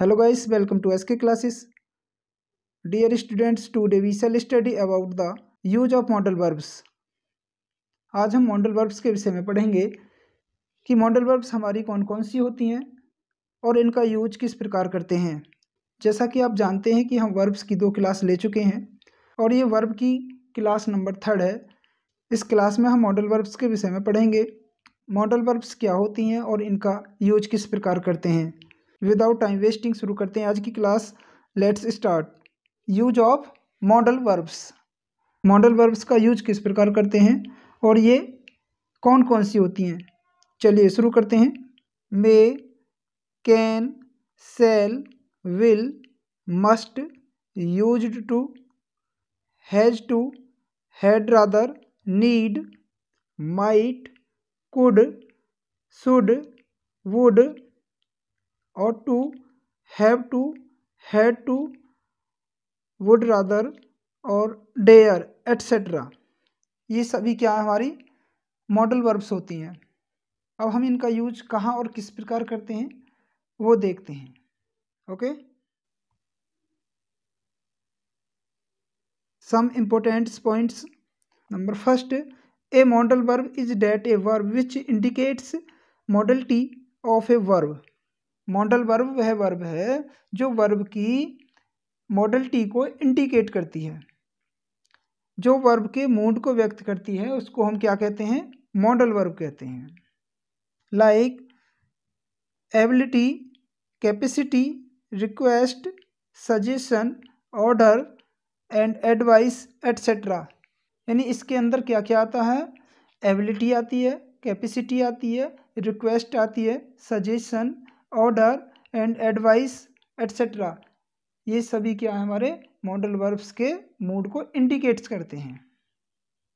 Hello guys, welcome to SK classes. Dear students, today we shall study about the use of modal verbs. आज हम model verbs के विषय में पढ़ेंगे कि मॉडल वर्ब्स हमारी कौन कौन सी होती हैं और इनका यूज किस प्रकार करते हैं। जैसा कि आप जानते हैं कि हम वर्ब्स की 2 क्लास ले चुके हैं और ये वर्ब की क्लास नंबर 3 है। इस क्लास में हम मॉडल वर्ब्स के विषय में पढ़ेंगे। मॉडल वर्ब्स क्या होती हैं और इनका यूज किस प्रकार करते हैं। विदाउट टाइम वेस्टिंग शुरू करते हैं आज की class. Let's start. Use of modal verbs. Model verbs का यूज किस प्रकार करते हैं और ये कौन कौन सी होती हैं, चलिए शुरू करते हैं। May, can, shall, will, must, used to, has to, had rather, need, might, could, should, would, ought to, have to, had to, would rather और डेयर एट्सेट्रा, ये सभी क्या हमारी मॉडल वर्ब्स होती हैं। अब हम इनका यूज कहाँ और किस प्रकार करते हैं वो देखते हैं। Okay, some important points. Number first, a modal verb is that a verb which indicates modality of a verb. Modal verb वह वर्ब है जो वर्ब की मॉडलिटी को इंडिकेट करती है, जो वर्ब के मूड को व्यक्त करती है, उसको हम क्या कहते हैं, मॉडल वर्ब कहते हैं। Like ability, capacity, request, suggestion, order and advice etcetera. यानी इसके अंदर क्या क्या आता है, एबिलिटी आती है, कैपेसिटी आती है, रिक्वेस्ट आती है, suggestion, order and advice etcetera, ये सभी क्या है हमारे मॉडल वर्ब्स के मूड को इंडिकेट्स करते हैं।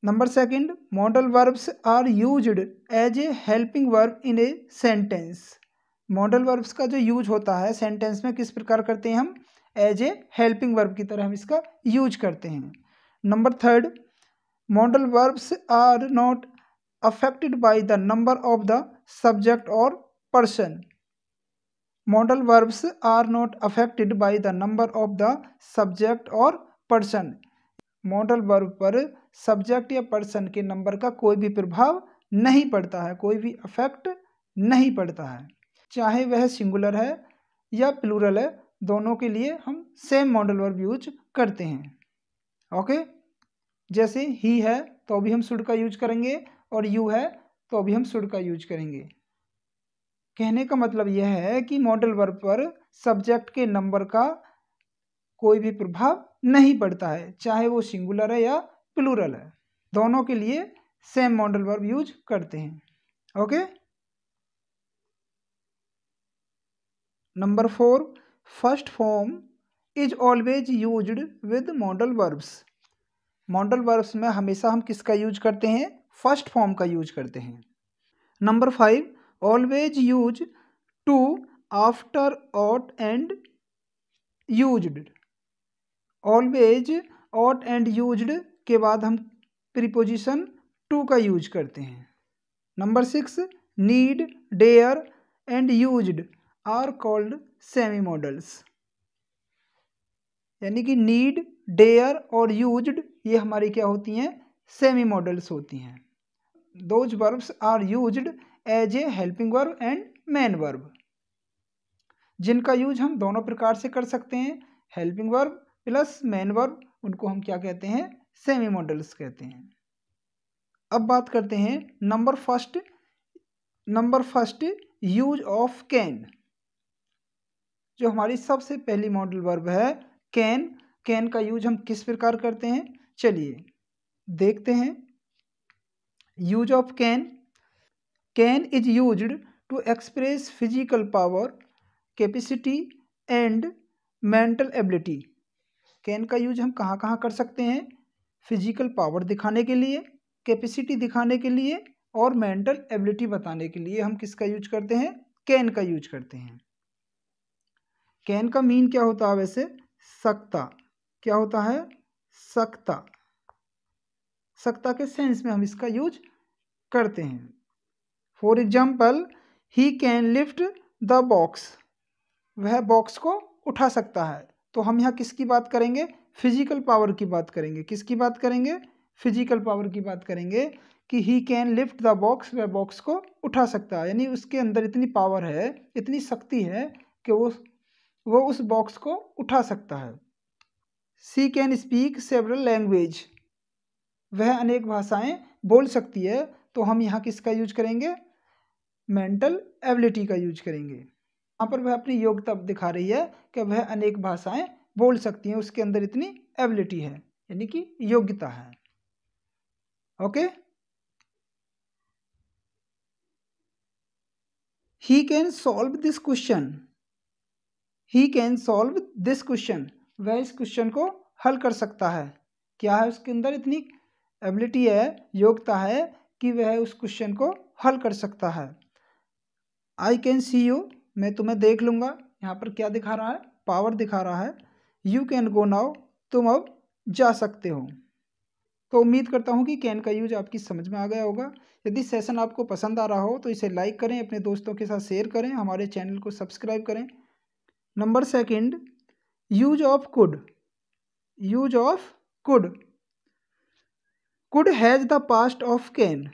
Number second, modal verbs are used as a helping verb in a sentence. Modal verbs का जो यूज होता है सेंटेंस में किस प्रकार करते हैं हम, एज ए हेल्पिंग वर्ब की तरह हम इसका यूज करते हैं। Number third, model verbs are not affected by the number of the subject और person. Model verbs are not affected by the number of the subject और पर्सन। मॉडल वर्ब पर subject या पर्सन के number का कोई भी प्रभाव नहीं पड़ता है, कोई भी अफेक्ट नहीं पड़ता है, चाहे वह सिंगुलर है या प्लूरल है, दोनों के लिए हम सेम मॉडल वर्ब यूज करते हैं। ओके, जैसे ही है तो अभी हम शुड का यूज करेंगे और यू है तो अभी हम शुड का यूज करेंगे। कहने का मतलब यह है कि मॉडल वर्ब पर सब्जेक्ट के नंबर का कोई भी प्रभाव नहीं पड़ता है, चाहे वो सिंगुलर है या प्लूरल है, दोनों के लिए सेम मॉडल वर्ब यूज करते हैं। Okay, number 4, first form is always used with modal verbs. Modal verbs में हमेशा हम किसका यूज करते हैं, फर्स्ट फॉर्म का यूज करते हैं। Number 5, always use to after ought and used. Always ought and used के बाद हम प्रीपोजिशन टू का यूज करते हैं। Number 6, need, dare and used are called semi modals. यानी कि नीड, डेयर और यूज्ड ये हमारी क्या होती हैं, सेमी मॉडल्स होती हैं। Those verbs are used as a helping verb and main verb, जिनका यूज हम दोनों प्रकार से कर सकते हैं, helping verb plus main verb, उनको हम क्या कहते हैं, सेमी मॉडल्स कहते हैं। अब बात करते हैं number first use of can. जो हमारी सबसे पहली मॉडल वर्ब है कैन, कैन का यूज हम किस प्रकार करते हैं, चलिए देखते हैं। Use of can, can is used to express physical power, capacity and mental ability. Can का यूज हम कहाँ कहाँ कर सकते हैं, फिजिकल पावर दिखाने के लिए, कैपेसिटी दिखाने के लिए और मेंटल एबिलिटी बताने के लिए हम किसका यूज करते हैं, कैन का यूज करते हैं। कैन का मीन क्या होता है वैसे, सकता। क्या होता है, सकता। सकता के सेंस में हम इसका यूज करते हैं। For example, he can lift the box. वह बॉक्स को उठा सकता है। तो हम यहाँ किसकी बात करेंगे? फिजिकल पावर की बात करेंगे। किसकी बात करेंगे? फिजिकल पावर की बात करेंगे कि he can lift the box, वह बॉक्स को उठा सकता है, यानी उसके अंदर इतनी पावर है, इतनी शक्ति है कि वो उस बॉक्स को उठा सकता है। सी कैन स्पीक सेवरल लैंग्वेज, वह अनेक भाषाएं बोल सकती है। तो हम यहाँ किसका यूज करेंगे? मेंटल एबिलिटी का यूज करेंगे। यहाँ पर वह अपनी योग्यता दिखा रही है कि वह अनेक भाषाएं बोल सकती हैं, उसके अंदर इतनी एबिलिटी है, यानी कि योग्यता है। Okay, he can solve this question, he can solve this question, वह इस क्वेश्चन को हल कर सकता है। क्या है उसके अंदर? इतनी एबिलिटी है, योग्यता है कि वह उस क्वेश्चन को हल कर सकता है। आई कैन सी यू, मैं तुम्हें देख लूँगा, यहाँ पर क्या दिखा रहा है? पावर दिखा रहा है। यू कैन गो नाउ, तुम अब जा सकते हो। तो उम्मीद करता हूँ कि कैन का यूज आपकी समझ में आ गया होगा। यदि सेशन आपको पसंद आ रहा हो तो इसे लाइक करें, अपने दोस्तों के साथ शेयर करें, हमारे चैनल को सब्सक्राइब करें। Number second, use of could, use of could, could has the past of can,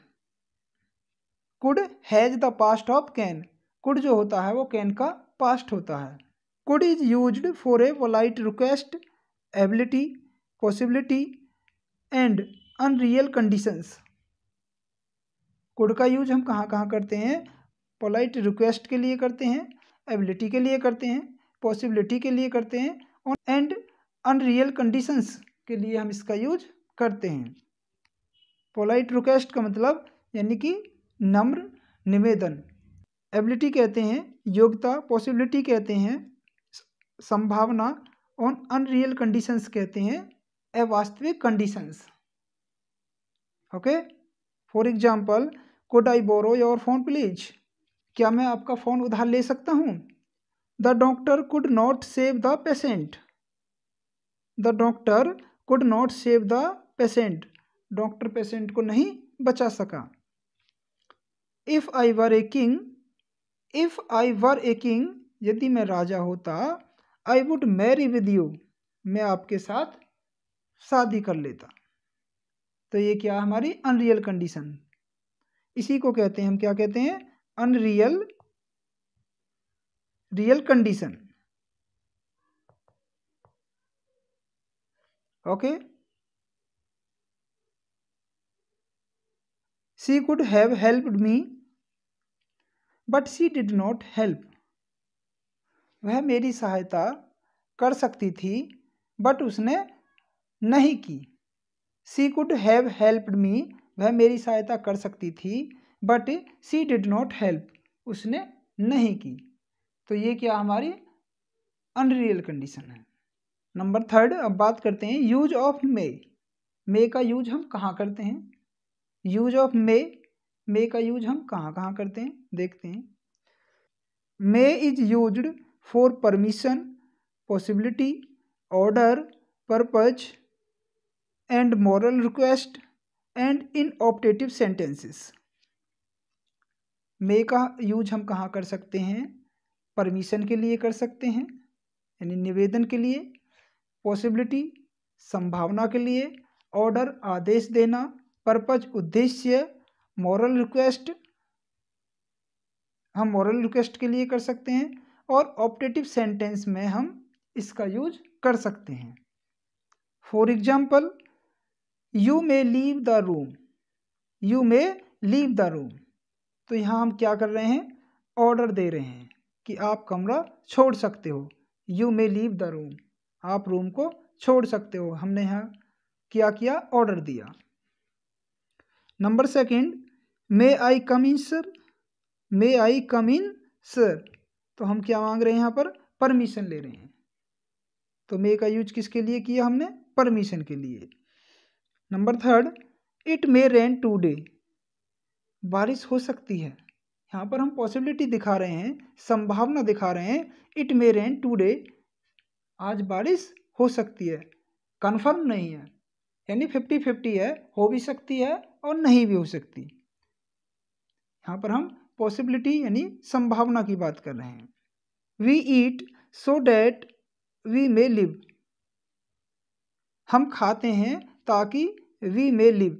could has the past of can, could जो होता है वो कैन का पास्ट होता है। Could is used for a polite request, ability, possibility and unreal conditions. Could का use हम कहाँ कहाँ करते हैं? पोलाइट रिक्वेस्ट के लिए करते हैं, एबिलिटी के लिए करते हैं, पॉसिबिलिटी के लिए करते हैं एंड अनरियल कंडीशंस के लिए हम इसका यूज करते हैं। पोलाइट रिक्वेस्ट का मतलब यानी कि नम्र निवेदन, एबिलिटी कहते हैं योग्यता, पॉसिबिलिटी कहते हैं संभावना और अनरियल कंडीशंस कहते हैं अवास्तविक conditions. Okay, for example, could I borrow your phone please, क्या मैं आपका फ़ोन उधार ले सकता हूँ? The doctor could not save the patient, the doctor could not save the patient, doctor patient को नहीं बचा सका। If I were a king, if I were a king, यदि मैं राजा होता, I would marry with you, मैं आपके साथ शादी कर लेता। तो ये क्या हमारी अनरियल कंडीशन, इसी को कहते हैं हम, क्या कहते हैं? Unreal real condition. Okay, she could have helped me but she did not help, वह मेरी सहायता कर सकती थी बट उसने नहीं की। She could have helped me, वह मेरी सहायता कर सकती थी but she did not help, उसने नहीं की। तो ये क्या हमारी अनरियल कंडीशन है। नंबर थर्ड, अब बात करते हैं यूज ऑफ मे। मे का यूज हम कहाँ करते हैं? यूज ऑफ मे का यूज हम कहाँ कहाँ करते हैं देखते हैं। May is used for permission, possibility, order, purpose and moral request and in optative sentences. May का यूज हम कहाँ कर सकते हैं? परमिशन के लिए कर सकते हैं, यानी निवेदन के लिए, पॉसिबिलिटी संभावना के लिए, ऑर्डर आदेश देना, पर्पज उद्देश्य, मॉरल रिक्वेस्ट हम मॉरल रिक्वेस्ट के लिए कर सकते हैं, और ऑप्टेटिव सेंटेंस में हम इसका यूज कर सकते हैं। For example, you may leave the room, you may leave the room, तो यहाँ हम क्या कर रहे हैं? ऑर्डर दे रहे हैं कि आप कमरा छोड़ सकते हो। You may leave the room, आप रूम को छोड़ सकते हो, हमने यहाँ क्या किया? ऑर्डर दिया। नंबर सेकंड, मे आई कम इन सर, मे आई कम इन सर, तो हम क्या मांग रहे हैं यहाँ पर? परमिशन ले रहे हैं। तो मे का यूज किसके लिए किया हमने? परमिशन के लिए। Number third, it may rain today, बारिश हो सकती है, यहाँ पर हम पॉसिबिलिटी दिखा रहे हैं, संभावना दिखा रहे हैं। इट मे रेन टुडे, आज बारिश हो सकती है, कन्फर्म नहीं है, यानी 50-50 है, हो भी सकती है और नहीं भी हो सकती। यहाँ पर हम पॉसिबिलिटी यानी संभावना की बात कर रहे हैं। We eat so that we may live. हम खाते हैं ताकि वी मे लिव,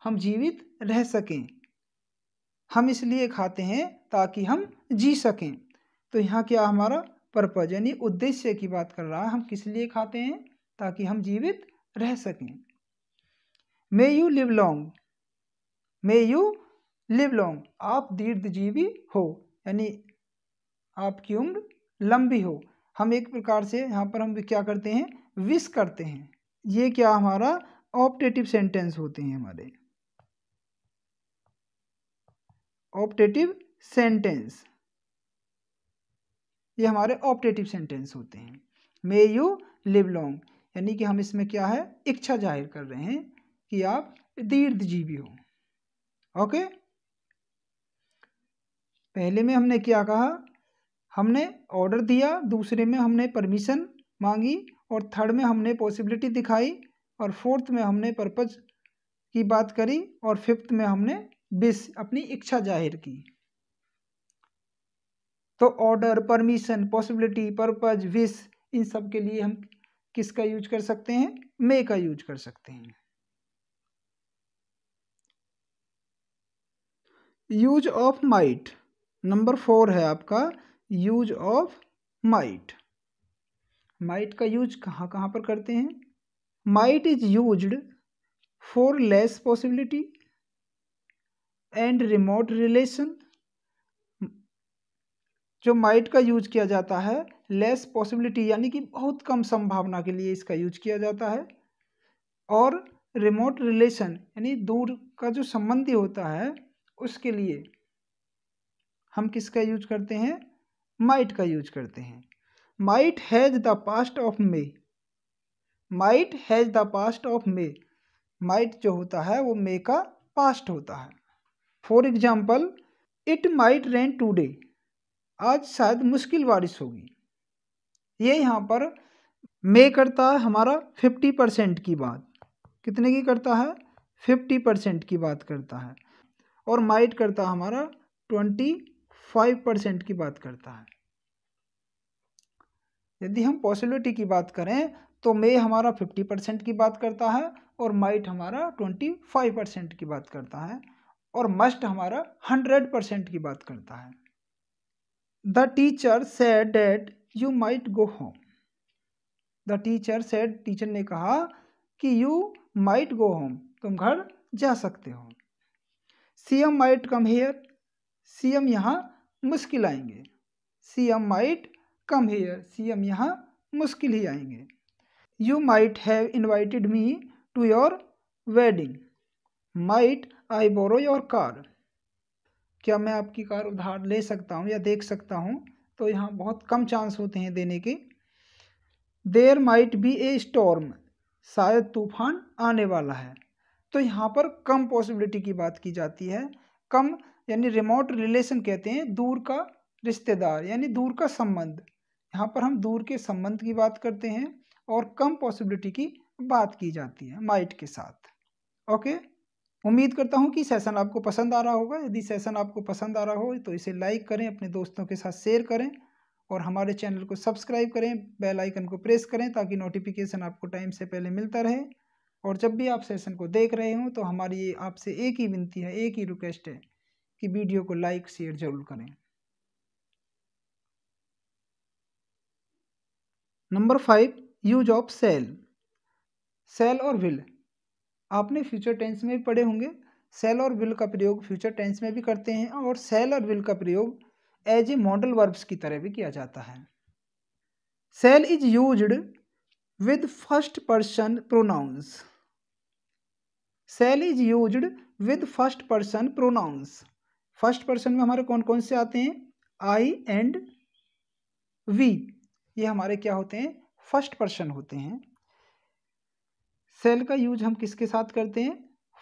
हम जीवित रह सकें। हम इसलिए खाते हैं ताकि हम जी सकें। तो यहाँ क्या हमारा पर्पज यानी उद्देश्य की बात कर रहा है। हम किस लिए खाते हैं? ताकि हम जीवित रह सकें। May you live long, may you live long, आप दीर्घजीवी हो, यानी आपकी उम्र लंबी हो। हम एक प्रकार से यहाँ पर हम क्या करते हैं? विश करते हैं। ये क्या हमारा ऑप्टेटिव सेंटेंस होते हैं हमारे, ऑप्टेटिव सेंटेंस, ये हमारे ऑप्टेटिव सेंटेंस होते हैं। मे यू लिव लॉन्ग, यानी कि हम इसमें क्या है? इच्छा जाहिर कर रहे हैं कि आप दीर्घजीवी हो। ओके, पहले में हमने क्या कहा? हमने ऑर्डर दिया, दूसरे में हमने परमिशन मांगी, और थर्ड में हमने पॉसिबिलिटी दिखाई, और फोर्थ में हमने पर्पज की बात करी, और फिफ्थ में हमने विश, अपनी इच्छा जाहिर की। तो order, permission, possibility, purpose, wish, इन सब के लिए हम किसका यूज कर सकते हैं? मे का यूज कर सकते हैं। यूज ऑफ माइट, नंबर 4 है आपका यूज ऑफ माइट। माइट का यूज कहाँ कहाँ पर करते हैं? Might is used for less possibility and remote relation. जो माइट का यूज किया जाता है लेस पॉसिबिलिटी यानी कि बहुत कम संभावना के लिए इसका यूज किया जाता है, और रिमोट रिलेशन यानी दूर का जो संबंधी होता है उसके लिए हम किसका यूज करते हैं? माइट का यूज करते हैं। Might has the past of May, might has the past of May, might जो होता है वो मे का पास्ट होता है। For example, it might rain today, आज शायद मुश्किल बारिश होगी। ये यहाँ पर मे करता है हमारा 50% की बात। कितने की करता है? 50% की बात करता है। और माइट करता है हमारा 25% की बात करता है। यदि हम पॉसिबिलिटी की बात करें तो मे हमारा 50% की बात करता है, और माइट हमारा 25% की बात करता है, और मस्ट हमारा 100% की बात करता है। The teacher said that you might go home, the teacher said, teacher ने कहा कि यू माइट गो होम, तुम घर जा सकते हो। CM might come here, CM यहाँ मुश्किल आएंगे। CM might come here, CM यहाँ मुश्किल ही आएंगे। You might have invited me to your wedding, might I borrow your car, क्या मैं आपकी कार उधार ले सकता हूँ या देख सकता हूँ? तो यहाँ बहुत कम चांस होते हैं देने के। There might be a storm, शायद तूफान आने वाला है। तो यहाँ पर कम पॉसिबिलिटी की बात की जाती है। कम यानी रिमोट रिलेशन कहते हैं, दूर का रिश्तेदार यानी दूर का संबंध। यहाँ पर हम दूर के संबंध की बात करते हैं और कम पॉसिबिलिटी की बात की जाती है माइट के साथ। ओके, उम्मीद करता हूँ कि सेशन आपको पसंद आ रहा होगा। यदि सेशन आपको पसंद आ रहा हो तो इसे लाइक करें, अपने दोस्तों के साथ शेयर करें, और हमारे चैनल को सब्सक्राइब करें, बेल आइकन को प्रेस करें ताकि नोटिफिकेशन आपको टाइम से पहले मिलता रहे। और जब भी आप सेशन को देख रहे हो तो हमारी आपसे एक ही विनती है, एक ही रिक्वेस्ट है कि वीडियो को लाइक शेयर जरूर करें। Number 5, use of shall. Shall और विल आपने फ्यूचर टेंस में भी पढ़े होंगे। सेल और विल का प्रयोग फ्यूचर टेंस में भी करते हैं, और सेल और विल का प्रयोग एज ए मॉडल वर्ब्स की तरह भी किया जाता है। Shall is used with first person pronouns, shall is used with first person pronouns. First person में हमारे कौन कौन से आते हैं? आई एंड वी, ये हमारे क्या होते हैं? फर्स्ट पर्सन होते हैं। सेल का यूज हम किसके साथ करते हैं?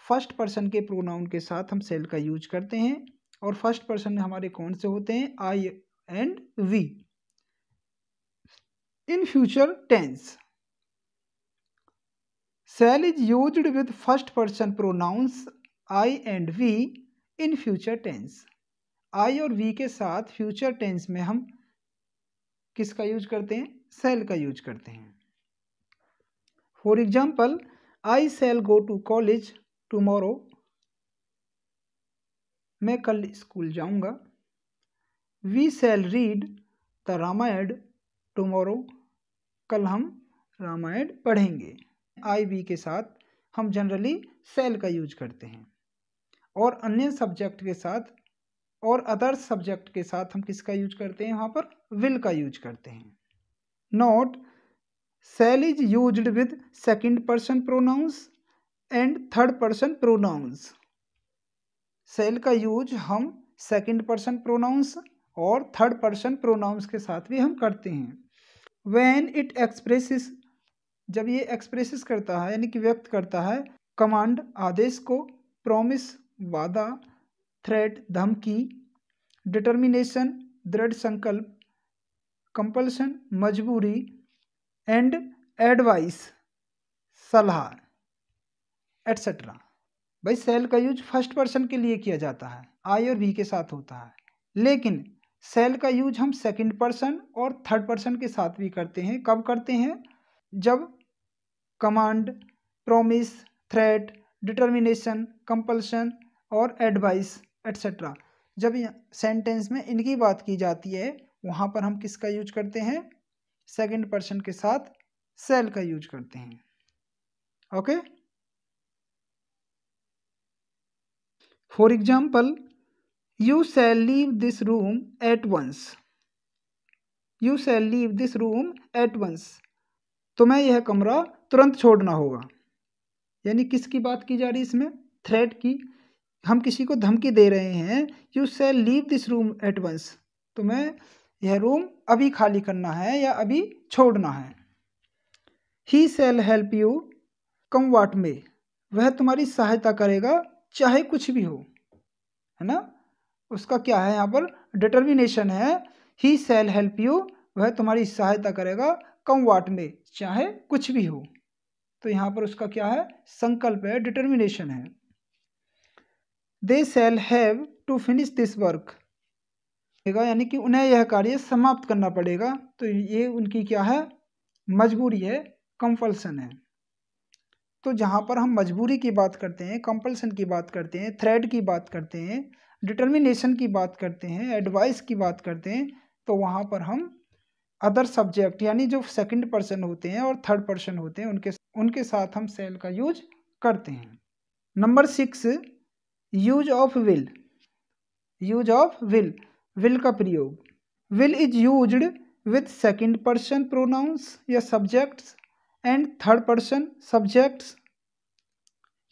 फर्स्ट पर्सन के प्रोनाउन के साथ हम सेल का यूज करते हैं। और फर्स्ट पर्सन में हमारे कौन से होते हैं? I and we. In future tense shall is used with first person pronouns I and we in future tense. I और वी के साथ फ्यूचर टेंस में हम किसका यूज करते हैं? शैल का यूज करते हैं। For example, I shall go to college tomorrow, मैं कल स्कूल जाऊंगा। We shall read the Ramayana tomorrow, कल हम रामायण पढ़ेंगे। आई वी के साथ हम जनरली शैल का यूज करते हैं, और अन्य सब्जेक्ट के साथ और अदर सब्जेक्ट के साथ हम किसका यूज करते हैं? वहाँ पर विल का यूज करते हैं। Note, shall is used with second person pronouns and third person pronouns. Shall का यूज हम सेकंड पर्सन प्रोनाउंस और थर्ड पर्सन प्रोनाउंस के साथ भी हम करते हैं। व्हेन इट एक्सप्रेसेस, जब ये एक्सप्रेसेस करता है यानी कि व्यक्त करता है कमांड आदेश को, प्रॉमिस वादा, थ्रेट धमकी, डिटर्मिनेशन दृढ़ संकल्प, कंपल्सन मजबूरी, एंड एडवाइस सलाह, एटसेट्रा। भाई शैल का यूज फर्स्ट पर्सन के लिए किया जाता है, आई और वी के साथ होता है, लेकिन शैल का यूज हम सेकंड पर्सन और थर्ड पर्सन के साथ भी करते हैं। कब करते हैं? जब command, promise, threat, determination, compulsion और एडवाइस एटसेट्रा, जब सेंटेंस में इनकी बात की जाती है वहाँ पर हम किसका यूज करते हैं? सेकंड पर्सन के साथ शैल का यूज करते हैं। Okay. For example, you shall leave this room at once, you shall leave this room at once, तुम्हें यह कमरा तुरंत छोड़ना होगा। यानी किसकी बात की जा रही है इसमें? थ्रेट की। हम किसी को धमकी दे रहे हैं, you shall leave this room at once, तुम्हें यह रूम अभी खाली करना है या अभी छोड़ना है। He shall help you come what may, वह तुम्हारी सहायता करेगा चाहे कुछ भी हो, है ना। उसका क्या है यहाँ पर? डिटर्मिनेशन है। ही शैल हेल्प यू, वह तुम्हारी सहायता करेगा कम व्हाट में, चाहे कुछ भी हो। तो यहाँ पर उसका क्या है? संकल्प है, डिटर्मिनेशन है। They shall have to finish this work, यानी कि उन्हें यह कार्य समाप्त करना पड़ेगा। तो ये उनकी क्या है? मजबूरी है, कंपल्सन है। तो जहाँ पर हम मजबूरी की बात करते हैं, कंपल्सन की बात करते हैं, थ्रेट की बात करते हैं, डिटर्मिनेशन की बात करते हैं, एडवाइस की बात करते हैं, तो वहाँ पर हम अदर सब्जेक्ट यानी जो सेकंड पर्सन होते हैं और थर्ड पर्सन होते हैं उनके साथ हम शैल का यूज करते हैं। Number 6, use of will. Use of will, will का प्रयोग। Will is used with second person pronouns या subjects and third person subjects,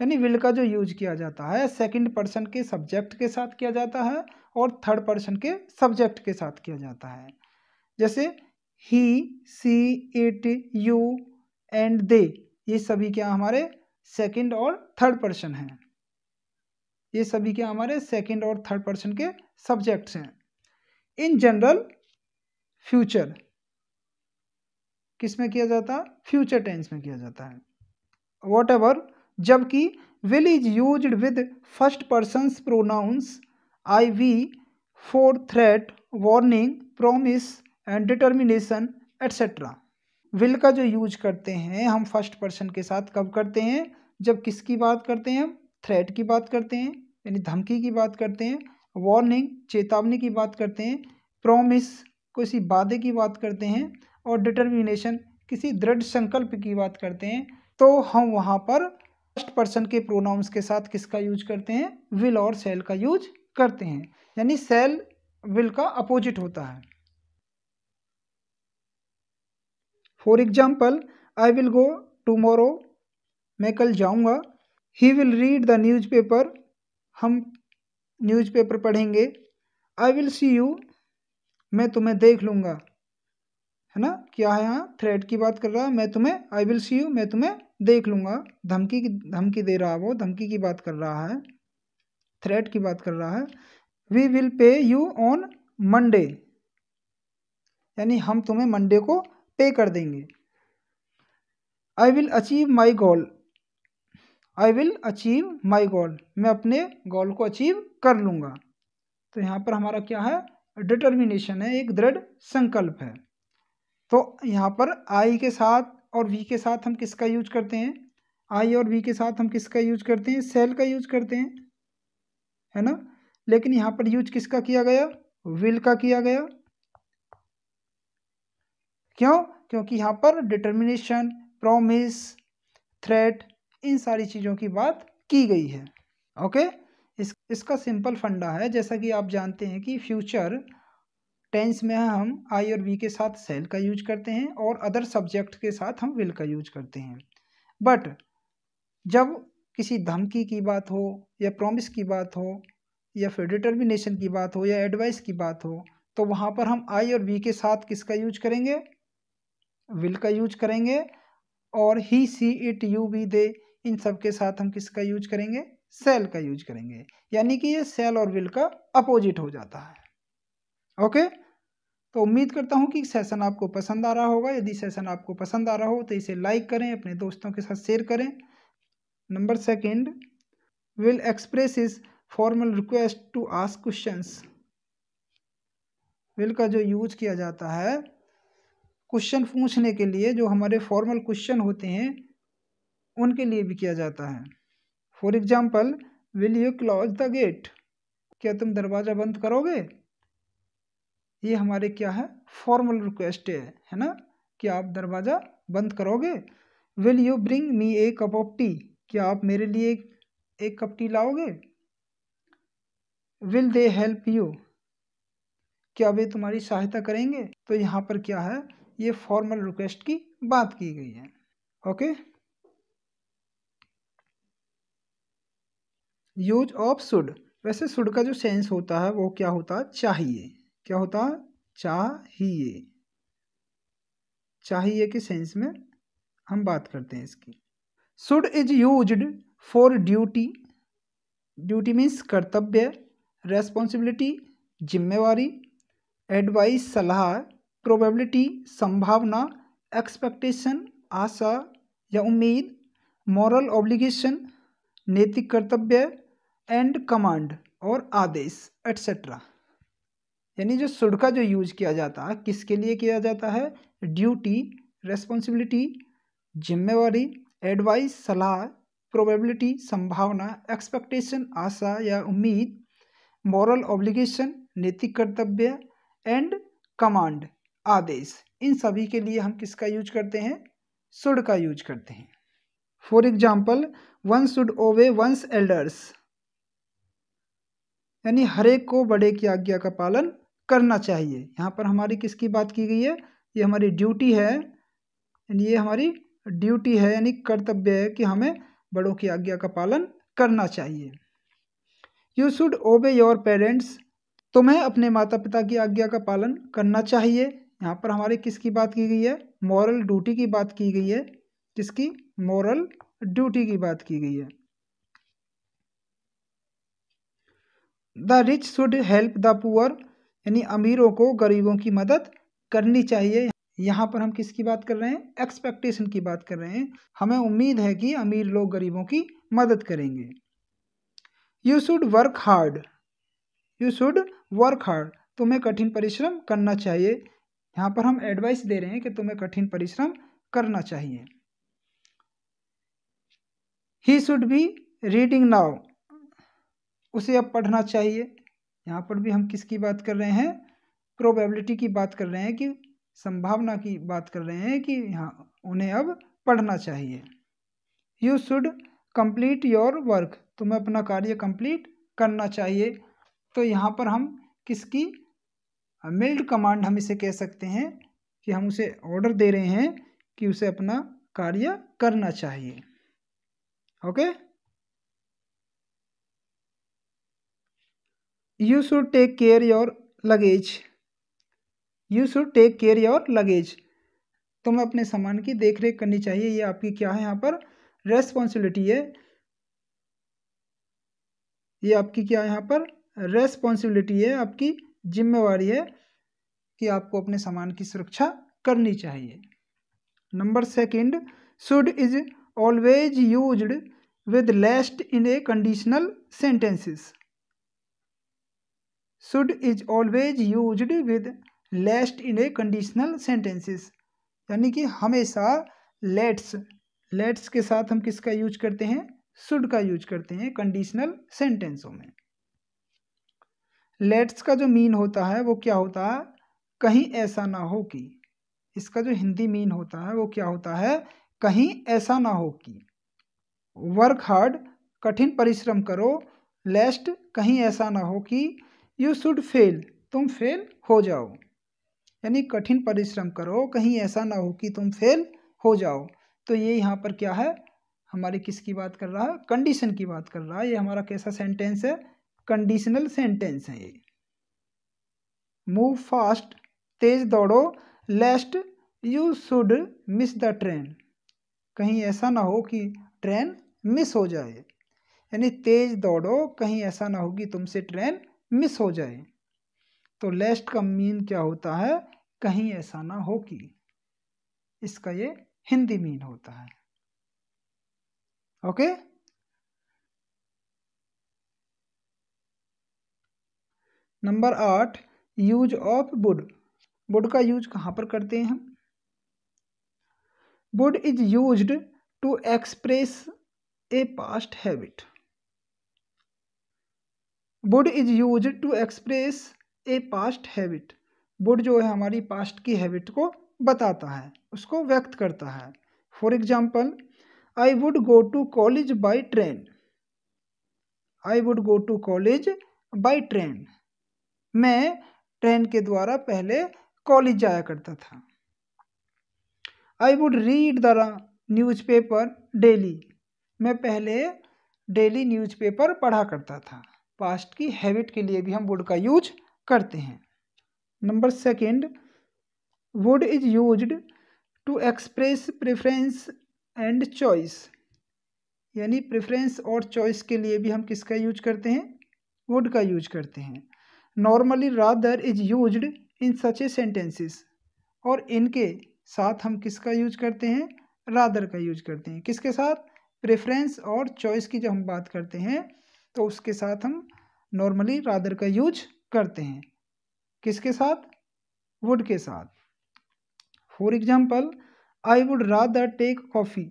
यानी विल का जो यूज किया जाता है सेकंड पर्सन के सब्जेक्ट के साथ किया जाता है और थर्ड पर्सन के सब्जेक्ट के साथ किया जाता है। जैसे ही, सी, इट, यू एंड दे, ये सभी क्या हमारे सेकंड और थर्ड पर्सन हैं। ये सभी क्या हमारे सेकंड और थर्ड पर्सन के सब्जेक्ट्स हैं। इन जनरल फ्यूचर किस में किया जाता है? फ्यूचर टेंस में किया जाता है। वॉट एवर, जबकि will is used with first persons pronouns I we for threat, warning, promise and determination etcetera. Will का जो यूज करते हैं हम फर्स्ट पर्सन के साथ कब करते हैं? जब किसकी बात करते हैं? थ्रेट की बात करते हैं यानी धमकी की बात करते हैं, वार्निंग चेतावनी की बात करते हैं, प्रॉमिस किसी वादे की बात करते हैं, और डिटर्मिनेशन किसी दृढ़ संकल्प की बात करते हैं। तो हम वहाँ पर फर्स्ट पर्सन के प्रोनाउंस के साथ किसका यूज करते हैं? विल और शैल का यूज करते हैं। यानी शैल विल का अपोजिट होता है। For example, I will go tomorrow, मैं कल जाऊँगा। He will read the newspaper, हम न्यूज़पेपर पढ़ेंगे। आई विल सी यू, मैं तुम्हें देख लूँगा, है ना। क्या है यहाँ? थ्रेट की बात कर रहा है, मैं तुम्हें, आई विल सी यू, मैं तुम्हें देख लूँगा। धमकी दे रहा है, वो धमकी की बात कर रहा है, थ्रेट की बात कर रहा है। We will pay you on Monday, यानी हम तुम्हें मंडे को पे कर देंगे। I will achieve my goal, I will achieve my goal, मैं अपने गोल को अचीव कर लूँगा। तो यहाँ पर हमारा क्या है? डिटर्मिनेशन है, एक दृढ़ संकल्प है। तो यहाँ पर आई के साथ और वी के साथ हम किसका यूज करते हैं? आई और वी के साथ हम किसका यूज करते हैं? सेल का यूज करते हैं, है ना। लेकिन यहाँ पर यूज किसका किया गया? विल का किया गया। क्यों? क्योंकि यहाँ पर डिटर्मिनेशन, प्रॉमिस, थ्रेट, इन सारी चीज़ों की बात की गई है। ओके, इसका सिंपल फंडा है, जैसा कि आप जानते हैं कि फ्यूचर टेंस में हम आई और वी के साथ सेल का यूज करते हैं और अदर सब्जेक्ट के साथ हम विल का यूज करते हैं। बट जब किसी धमकी की बात हो या प्रॉमिस की बात हो या फिर डिटर्मिनेशन की बात हो या एडवाइस की बात हो, तो वहाँ पर हम आई और वी के साथ किसका यूज करेंगे? विल का यूज करेंगे। और ही, सी, इट, यू, वी, दे, इन सब के साथ हम किसका यूज करेंगे? सेल का यूज करेंगे। यानी कि ये सेल और विल का अपोजिट हो जाता है। ओके, तो उम्मीद करता हूँ कि सेशन आपको पसंद आ रहा होगा। यदि सेशन आपको पसंद आ रहा हो तो इसे लाइक करें, अपने दोस्तों के साथ शेयर करें। Number second, will express is formal request to ask questions. Will का जो यूज किया जाता है क्वेश्चन पूछने के लिए, जो हमारे फॉर्मल क्वेश्चन होते हैं उनके लिए भी किया जाता है। For example, will you close the gate? क्या तुम दरवाज़ा बंद करोगे? ये हमारे क्या है? फॉर्मल रिक्वेस्ट है ना, कि आप दरवाज़ा बंद करोगे। Will you bring me A cup of T? क्या आप मेरे लिए एक कप टी लाओगे? Will they help you? क्या वे तुम्हारी सहायता करेंगे? तो यहाँ पर क्या है? ये फॉर्मल रिक्वेस्ट की बात की गई है। Okay, use of should. वैसे शुड का जो सेंस होता है वो क्या होता है? चाहिए। क्या होता है? चाहिए। चाहिए के सेंस में हम बात करते हैं इसकी। Should is used for duty. Duty means कर्तव्य, रेस्पॉन्सिबिलिटी जिम्मेवारी, एडवाइस सलाह, प्रोबेबिलिटी संभावना, एक्सपेक्टेशन आशा या उम्मीद, मॉरल ऑब्लिगेशन नैतिक कर्तव्य, एंड कमांड और आदेश एटसेट्रा। यानी जो शुड का जो यूज किया जाता है किसके लिए किया जाता है? ड्यूटी, रेस्पॉन्सिबिलिटी, जिम्मेवारी, एडवाइस सलाह, प्रोबेबिलिटी संभावना, एक्सपेक्टेशन आशा या उम्मीद, मॉरल ऑब्लिगेशन नैतिक कर्तव्य, एंड कमांड आदेश। इन सभी के लिए हम किसका यूज करते हैं? शुड का यूज करते हैं। For example, one should obey one's elders. यानी हर एक को बड़े की आज्ञा का पालन करना चाहिए। यहाँ पर हमारी किसकी बात की गई है? ये हमारी ड्यूटी है, यानी ये हमारी ड्यूटी है, यानी कर्तव्य है कि हमें बड़ों की आज्ञा का पालन करना चाहिए। यू शुड ओबे योर पेरेंट्स। तुम्हें अपने माता पिता की आज्ञा का पालन करना चाहिए। यहाँ पर हमारी किसकी बात की गई है? मॉरल ड्यूटी की बात की गई है। किसकी? मॉरल ड्यूटी की बात की गई है। The rich should help the poor. यानी अमीरों को गरीबों की मदद करनी चाहिए। यहाँ पर हम किसकी बात कर रहे हैं? एक्सपेक्टेशन की बात कर रहे हैं। हमें उम्मीद है कि अमीर लोग गरीबों की मदद करेंगे। You should work hard. You should work hard. तुम्हें कठिन परिश्रम करना चाहिए। यहाँ पर हम एडवाइस दे रहे हैं कि तुम्हें कठिन परिश्रम करना चाहिए। He should be reading now. उसे अब पढ़ना चाहिए। यहाँ पर भी हम किसकी बात कर रहे हैं? प्रोबेबिलिटी की बात कर रहे हैं, कि संभावना की बात कर रहे हैं कि यहाँ उन्हें अब पढ़ना चाहिए। You should complete your work. तुम्हें अपना कार्य कंप्लीट करना चाहिए। तो यहाँ पर हम किसकी मिल्ड कमांड हम इसे कह सकते हैं, कि हम उसे ऑर्डर दे रहे हैं कि उसे अपना कार्य करना चाहिए। Okay, you should take care your luggage. You should take care your luggage. तुम्हें अपने सामान की देख रेख करनी चाहिए। ये आपकी क्या है? यहाँ पर रेस्पॉन्सिबिलिटी है। ये आपकी क्या है? यहाँ पर रेस्पॉन्सिबिलिटी है, आपकी जिम्मेवारी है कि आपको अपने सामान की सुरक्षा करनी चाहिए। Number second, should is always used with lest in a conditional sentences. Should is always used with lest in a conditional sentences. यानी कि हमेशा लेट्स के साथ हम किसका यूज करते हैं, शुड का यूज करते हैं कंडीशनल सेंटेंसों में। लेट्स का जो मीन होता है वो क्या होता है, कहीं ऐसा ना हो कि। इसका जो हिंदी मीन होता है वो क्या होता है, कहीं ऐसा ना हो कि। वर्क हार्ड, कठिन परिश्रम करो। लेस्ट, कहीं ऐसा ना हो कि। यू शुड फेल, तुम फेल हो जाओ। यानी कठिन परिश्रम करो, कहीं ऐसा ना हो कि तुम फेल हो जाओ। तो ये यहाँ पर क्या है, हमारी किसकी बात कर रहा है, कंडीशन की बात कर रहा है। ये हमारा कैसा सेंटेंस है, कंडीशनल सेंटेंस है ये। मूव फास्ट, तेज दौड़ो। लेस्ट you should miss the train, कहीं ऐसा ना हो कि ट्रेन मिस हो जाए। यानी तेज दौड़ो, कहीं ऐसा ना हो कि तुमसे ट्रेन मिस हो जाए। तो लेस्ट का मीन क्या होता है, कहीं ऐसा ना हो कि। इसका ये हिंदी मीन होता है। Okay. Number 8, use of would. Would का यूज कहाँ पर करते हैं हम। Would is used to express a past habit. Would is used to express a past habit. Would जो है हमारी पास्ट की हैबिट को बताता है, उसको व्यक्त करता है। For example, I would go to college by train. I would go to college by train, मैं ट्रेन के द्वारा पहले कॉलेज जाया करता था। I would read the newspaper daily, मैं पहले डेली न्यूज़पेपर पढ़ा करता था। पास्ट की हैबिट के लिए भी हम वुड का यूज करते हैं। Number 2, would is used to express preference and choice. यानी प्रेफरेंस और चॉइस के लिए भी हम किसका यूज करते हैं, वुड का यूज करते हैं। Normally rather is used in such A sentences, और इनके साथ हम किसका यूज करते हैं, रादर का यूज करते हैं। किसके साथ, प्रेफरेंस और चॉइस की जब हम बात करते हैं तो उसके साथ हम नॉर्मली रादर का यूज करते हैं। किसके साथ, वुड के साथ। For example, I would rather take coffee.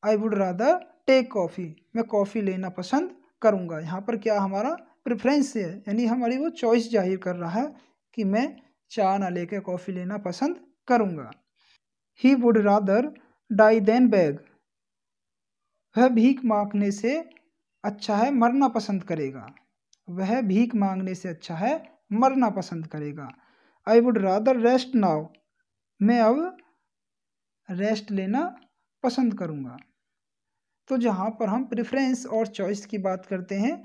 I would rather take coffee, मैं कॉफ़ी लेना पसंद करूँगा। यहाँ पर क्या हमारा प्रेफरेंस है, यानी हमारी वो चॉइस जाहिर कर रहा है कि मैं चाय ना लेकर कॉफ़ी लेना पसंद करूँगा। He would rather die than beg, वह भीख मांगने से अच्छा है मरना पसंद करेगा। वह भीख मांगने से अच्छा है मरना पसंद करेगा। आई वुड रादर रेस्ट नाउ, मैं अब रेस्ट लेना पसंद करूँगा। तो जहाँ पर हम प्रेफरेंस और चॉइस की बात करते हैं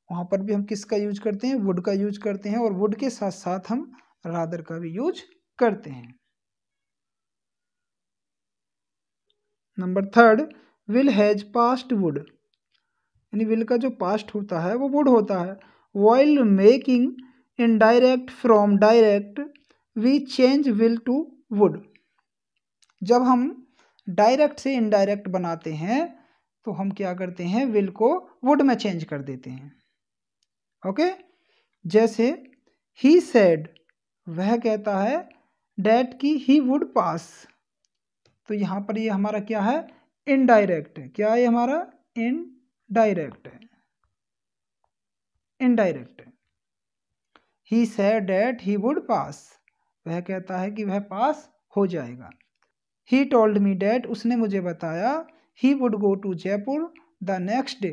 वहाँ पर भी हम किसका यूज करते हैं, वुड का यूज करते हैं, और वुड के साथ साथ हम रादर का भी यूज करते हैं। Number 3, will has past would. यानी विल का जो पास्ट होता है वो वुड होता है। While making indirect from direct, we change will to would. जब हम डायरेक्ट से इनडायरेक्ट बनाते हैं तो हम क्या करते हैं, विल को वुड में चेंज कर देते हैं। ओके। जैसे ही सेड, वह कहता है, डैट की ही वुड पास। तो यहाँ पर ये हमारा क्या है, इनडायरेक्ट है। क्या है हमारा, इनडायरेक्ट है, इनडायरेक्ट है। He said that he would पास, वह कहता है कि वह पास हो जाएगा। ही टोल्ड मी डैट, उसने मुझे बताया, he would go to Jaipur the next day,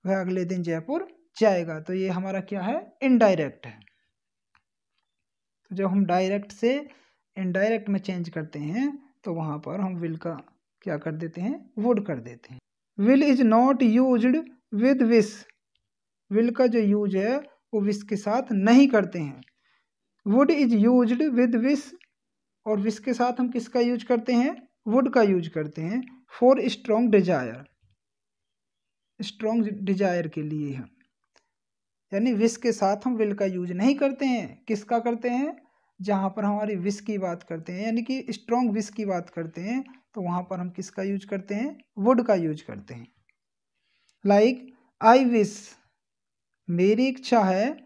वह अगले दिन जयपुर जाएगा। तो ये हमारा क्या है, इनडायरेक्ट है। तो जब हम डायरेक्ट से इनडायरेक्ट में चेंज करते हैं तो वहाँ पर हम विल का क्या कर देते हैं, वुड कर देते हैं। Will is not used with wish, will का जो यूज है वो विश के साथ नहीं करते हैं। Would is used with wish, और विश के साथ हम किसका यूज करते हैं, वुड का यूज करते हैं। For strong Dzire, strong Dzire के लिए है। यानी विश के साथ हम विल का यूज नहीं करते हैं। किसका करते हैं, जहाँ पर हमारी विश की बात करते हैं, यानी कि स्ट्रॉन्ग विश की बात करते हैं, तो वहाँ पर हम किसका यूज करते हैं, वुड का यूज करते हैं। लाइक आई विश, मेरी इच्छा है,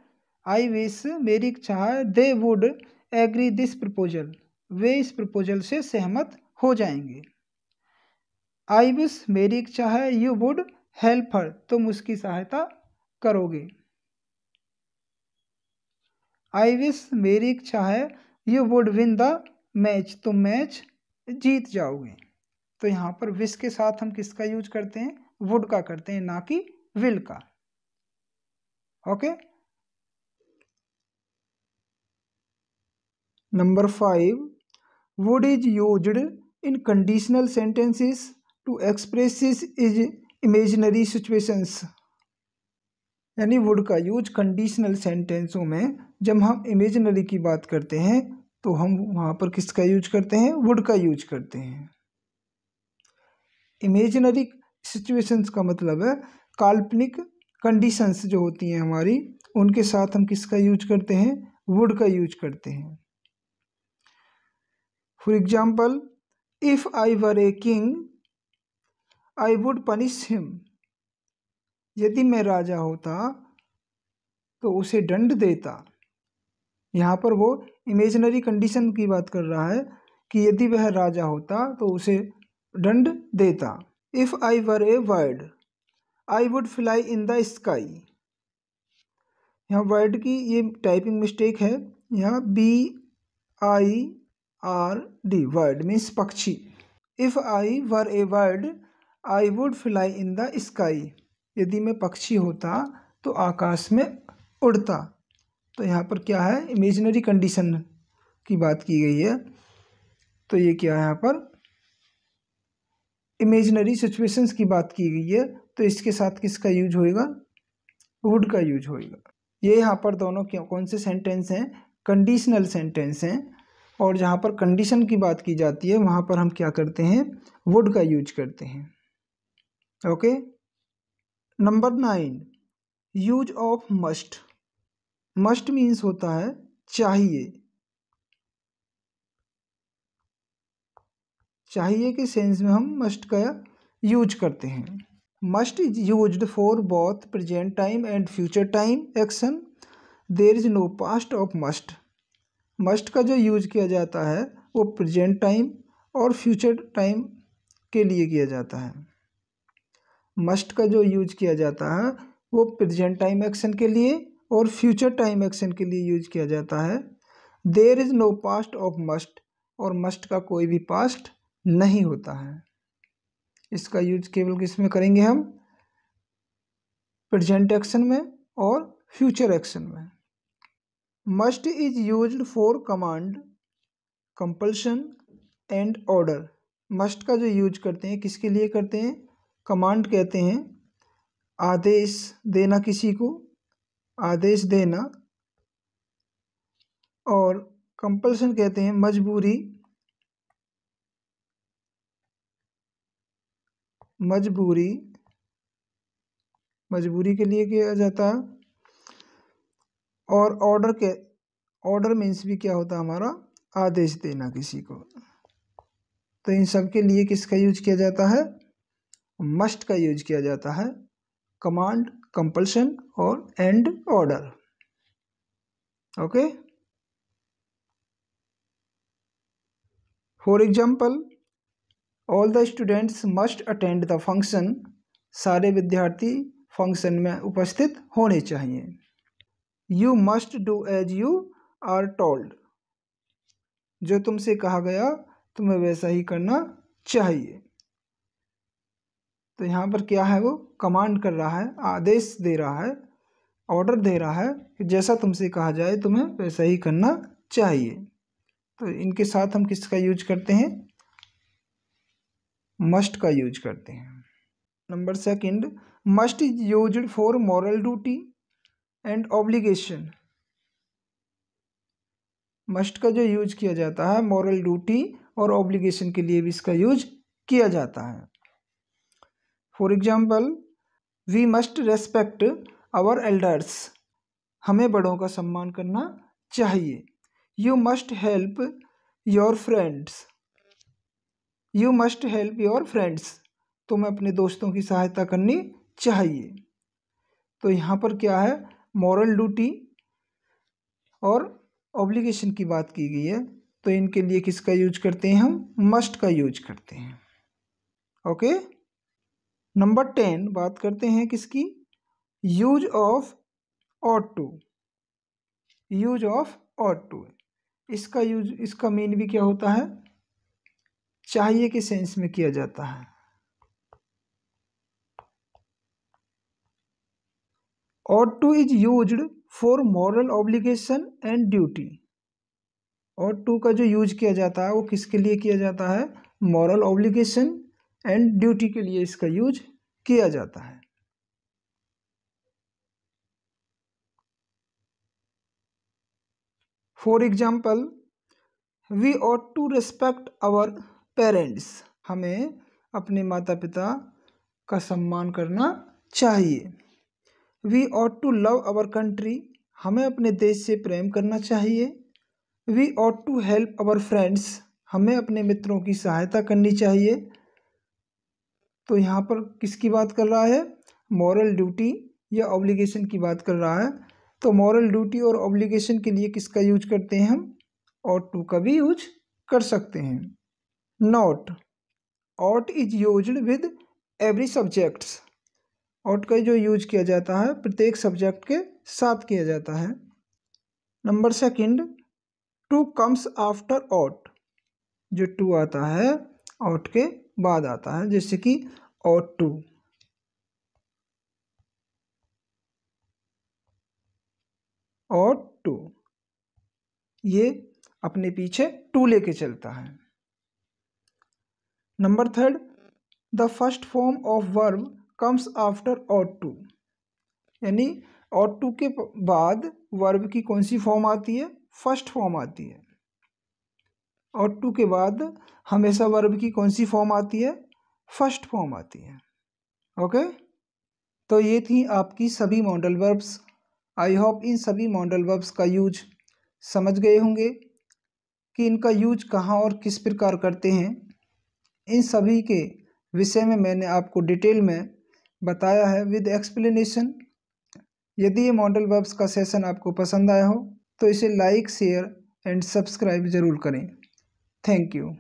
आई विश मेरी इच्छा है, they would agree this proposal, वे इस प्रपोजल से सहमत हो जाएंगे। आई विश मेरी इच्छा है, यू वुड हेल्प हर, तुम उसकी सहायता करोगे। आई विश मेरी इच्छा है, you would win the match, तुम मैच जीत जाओगे। तो यहाँ पर विश के साथ हम किसका यूज करते हैं? वुड का करते हैं, ना कि विल का। Okay. Number 5, would is used in conditional sentences to express is imaginary situations. यानी वुड का यूज कंडीशनल सेंटेंसों में जब हम इमेजिनरी की बात करते हैं तो हम वहाँ पर किसका यूज करते हैं? वुड का यूज करते हैं। इमेजिनरी सिचुएशंस का मतलब है काल्पनिक कंडीशंस जो होती हैं हमारी, उनके साथ हम किसका यूज करते हैं? वुड का यूज करते हैं। For example, if I were a king I would punish him. यदि मैं राजा होता तो उसे दंड देता। यहाँ पर वो इमेजिनरी कंडीशन की बात कर रहा है कि यदि वह राजा होता तो उसे दंड देता। If I were A bird I would fly in the sky. यहाँ वर्ड की ये टाइपिंग मिस्टेक है, यहाँ BIRD, वर्ड मीन्स पक्षी। If I were A bird I would fly in the sky. यदि मैं पक्षी होता तो आकाश में उड़ता। तो यहाँ पर क्या है? इमेजिनरी कंडीशन की बात की गई है। तो ये क्या है? यहाँ पर इमेजिनरी सिचुएशंस की बात की गई है, तो इसके साथ किसका यूज होएगा? वुड का यूज होएगा। ये यहाँ पर दोनों कौन से सेंटेंस हैं? कंडीशनल सेंटेंस हैं। और जहाँ पर कंडीशन की बात की जाती है वहाँ पर हम क्या करते हैं? वुड का यूज करते हैं। Okay. Number 9, use of must. Must means होता है चाहिए। चाहिए के सेंस में हम मस्ट का यूज करते हैं। Must is used for both present time and future time action. There is no past of must. Must का जो यूज किया जाता है वो प्रेजेंट टाइम और फ्यूचर टाइम के लिए किया जाता है। मस्ट का जो यूज किया जाता है वो प्रेजेंट टाइम एक्शन के लिए और फ्यूचर टाइम एक्शन के लिए यूज किया जाता है। There is no past of must, और मस्ट का कोई भी पास्ट नहीं होता है। इसका यूज केवल किस में करेंगे? हम प्रेजेंट एक्शन में और फ्यूचर एक्शन में। Must is used for command, compulsion and order. Must का जो यूज करते हैं किसके लिए करते हैं? कमांड कहते हैं आदेश देना, किसी को आदेश देना। और कंपल्शन कहते हैं मजबूरी, मजबूरी के लिए किया जाता है। और ऑर्डर मीन्स भी क्या होता है हमारा? आदेश देना किसी को। तो इन सब के लिए किसका यूज किया जाता है? मस्ट का यूज किया जाता है। कमांड, कंपल्शन और and order. Okay. For example, all the students must attend the function. सारे विद्यार्थी फंक्शन में उपस्थित होने चाहिए। You must do as you are told. जो तुमसे कहा गया तुम्हें वैसा ही करना चाहिए। तो यहाँ पर क्या है? वो कमांड कर रहा है, आदेश दे रहा है, ऑर्डर दे रहा है कि जैसा तुमसे कहा जाए तुम्हें वैसा ही करना चाहिए। तो इनके साथ हम किसका यूज करते हैं? मस्ट का यूज करते हैं। Number 2, must is used for moral duty and obligation. Must का जो यूज किया जाता है मॉरल ड्यूटी और ऑब्लिगेशन के लिए भी इसका यूज किया जाता है। For example, we must respect our elders. हमें बड़ों का सम्मान करना चाहिए। You must help your friends. You must help your friends. तुम्हें अपने दोस्तों की सहायता करनी चाहिए। तो यहाँ पर क्या है? मॉरल ड्यूटी और ऑब्लिगेशन की बात की गई है। तो इनके लिए किसका यूज करते हैं हम? मस्ट का यूज करते हैं। ओके। नंबर 10 बात करते हैं किसकी? Use of ought to. Use of ought to, इसका यूज, इसका मीन भी क्या होता है? चाहिए के सेंस में किया जाता है। ought to is used for moral obligation and duty। ought to का जो यूज किया जाता है वो किसके लिए किया जाता है? मॉरल ऑब्लिगेशन एंड ड्यूटी के लिए इसका यूज किया जाता है। For example, we ought to respect our parents. हमें अपने माता पिता का सम्मान करना चाहिए। We ought to love our country. हमें अपने देश से प्रेम करना चाहिए। We ought to help our friends. हमें अपने मित्रों की सहायता करनी चाहिए। तो यहाँ पर किसकी बात कर रहा है? मॉरल ड्यूटी या ऑब्लिगेशन की बात कर रहा है। तो मॉरल ड्यूटी और ऑब्लिगेशन के लिए किसका यूज करते हैं हम? ought to का भी यूज कर सकते हैं। Note, ought is used with every subjects. ought का जो यूज किया जाता है प्रत्येक सब्जेक्ट के साथ किया जाता है। Number 2, to comes after ought। जो टू आता है ought के बाद आता है, जैसे कि ought to। ought to ये अपने पीछे टू लेके चलता है। Number 3, the first form of verb comes after ought to। यानी ought to के बाद वर्ब की कौन सी फॉर्म आती है? फर्स्ट फॉर्म आती है। ought to के बाद हमेशा वर्ब की कौन सी फॉर्म आती है? फर्स्ट फॉर्म आती है। ओके। तो ये थी आपकी सभी मॉडल वर्ब्स। आई होप इन सभी मॉडल वर्ब्स का यूज समझ गए होंगे कि इनका यूज कहाँ और किस प्रकार करते हैं। इन सभी के विषय में मैंने आपको डिटेल में बताया है विद एक्सप्लेनेशन। यदि ये मॉडल वर्ब्स का सेशन आपको पसंद आया हो तो इसे लाइक, शेयर एंड सब्सक्राइब ज़रूर करें। Thank you.